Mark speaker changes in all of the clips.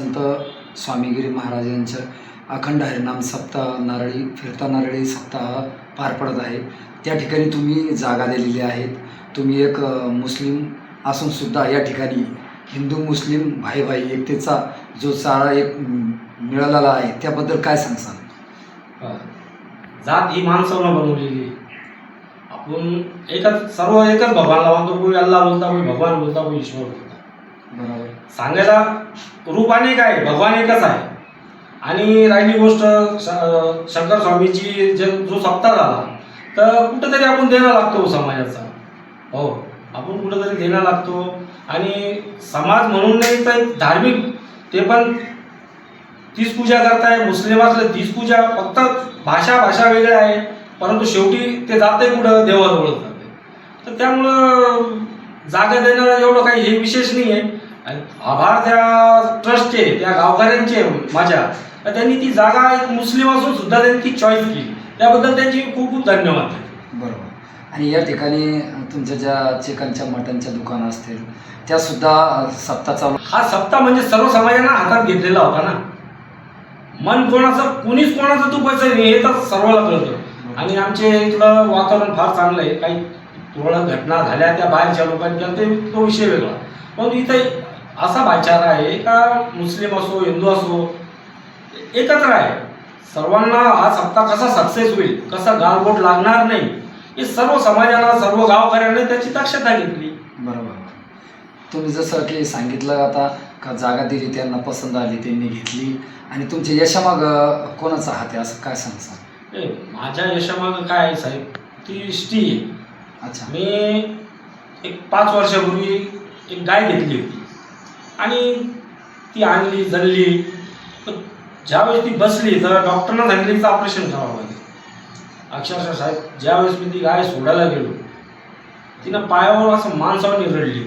Speaker 1: संत स्वामीगिरी महाराज यांचं अखंड हरिनाम सप्ताह नारळी फिरता नारळी सप्ताह पार पडत आहे. त्या ठिकाणी तुम्ही जागा दिलेली आहेत. तुम्ही एक मुस्लिम असूनसुद्धा या ठिकाणी हिंदू मुस्लिम भाई भाई एकतेचा जो चारा एक मिळालेला आहे त्याबद्दल काय सांगसाल?
Speaker 2: जात ही माणसानं बनवलेली आहे. आपण सर्व एकच भगवानला मानतो. कोणी अल्लाह बोलता, कोणी भगवान बोलता, कोणी ईश्वर बोलता.
Speaker 1: बरोबर.
Speaker 2: सांगायला रूप अनेक आहे, भगवान एकच आहे. आणि राहिली गोष्ट शंकर स्वामीची जो सप्ताह झाला तर कुठंतरी आपण देणं लागतो समाजाचा. हो, आपण कुठंतरी देणं लागतो. आणि समाज म्हणून नाही तर धार्मिक ते पण तीच पूजा करताय. मुस्लिम असलं तीच पूजा, फक्त भाषा वेगळ्या आहे, परंतु शेवटी ते जाते कुठं देवाजवळ जाते. तर त्यामुळं जागा देणं एवढं काही हे विशेष नाही आहे. आभार त्या ट्रस्टचे, त्या गावकऱ्यांचे माझ्या, तर त्यांनी ती जागा एक मुस्लिम असून सुद्धा त्यांनी ती चॉईस केली, त्याबद्दल त्यांची खूप खूप धन्यवाद.
Speaker 1: बरोबर. आणि या ठिकाणी तुमच्या ज्या चिकनच्या मटनच्या दुकानं असतील त्यासुद्धा सप्ताह चालू.
Speaker 2: हा सप्ताह म्हणजे सर्व समाजानं हातात घेतलेला होता ना. मन कोणाचं, कुणीच कोणाचं तुपायचं नाही हे तर सर्वाला कळतं. आणि आमचे इथलं वातावरण फार चांगलं आहे. काही तुरळक घटना झाल्या त्या बाहेरच्या लोकांनी केल्या ते तो विषय वेगळा. पण इथे असा भाईचारा आहे का मुस्लिम असो हिंदू असो एकत्र आहे. सर्वांना हा सप्ताह कसा सक्सेस होईल, कसा गालबोट लागणार नाही, हे सर्व समाजाला सर्व गावकऱ्यांनी त्याची दक्षता घेतली.
Speaker 1: बरोबर. तुम्ही जसं की सांगितलं आता का जागा दिली, त्यांना पसंत आली, त्यांनी घेतली, आणि तुमच्या यशामागं कोणाचा हात आहे असं काय सांगता?
Speaker 2: माझ्या यशामागं काय आहे साहेब, ती स्टी आहे.
Speaker 1: अच्छा.
Speaker 2: मी एक 5 वर्षापूर्वी एक गाय घेतली होती आणि ती आणली जळली. ज्यावेळेस ती बसली तर डॉक्टरना सांगितलं तिचं ऑपरेशन करावं लागेल. अक्षरशः साहेब, ज्यावेळेस मी ती गाय सोडायला गेलो तिनं पायावर असं माणसावर रडली.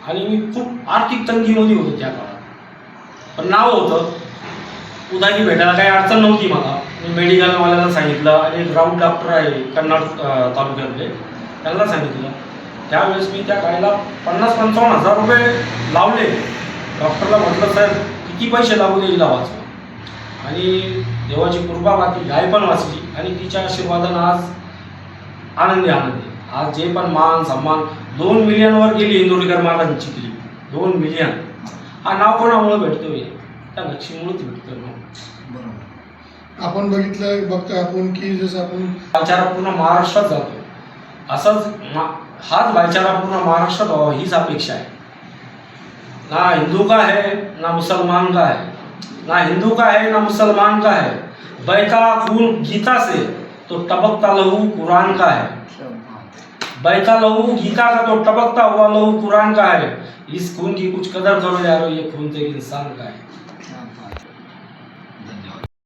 Speaker 2: आणि मी खूप आर्थिक तंगीमध्ये होतो त्या काळात. पण नाव होतं, उधारी भेटायला काही अडचण नव्हती मला. मी मेडिकलवाल्याला सांगितलं आणि ग्राउंड डॉक्टर आहे कर्नाटक तालुक्यातले, त्यांना सांगितलं. त्यावेळेस मी त्या गायला 50-55 हजार रुपये लावले. डॉक्टरला म्हटलं साहेब किती पैसे लागू दे हिला वाचवा. आणि देवाची कृपा वाचली, गाय पण वाचली. आणि तिच्या आशीर्वादानं आज आनंदी. आज जे पण मान सन्मान 2 मिलियनवर गेली इंदोरीकर महाराजांची केली. 2 मिलियन हा नाव कोणामुळे भेटतोय? त्या लक्ष्मीमुळेच भेटतोय ना.
Speaker 1: बरोबर.
Speaker 3: आपण बघतोय आपण की जसं आपण
Speaker 2: भाईचारा पूर्ण महाराष्ट्रात जातो. असंच हाच भाईचारा पूर्ण महाराष्ट्रात व्हावा हीच अपेक्षा आहे. ना हिंदू का है ना मुसलमान का है, ना हिंदू का है ना मुसलमान का है. बहता खून गीता से तो टपकता लहू कुरान का है. बहता लहू गीता का तो टपकता हुआ लहू कुरान का है. इस खून की कुछ कदर करो यारो, ये खून तो एक इंसान का है.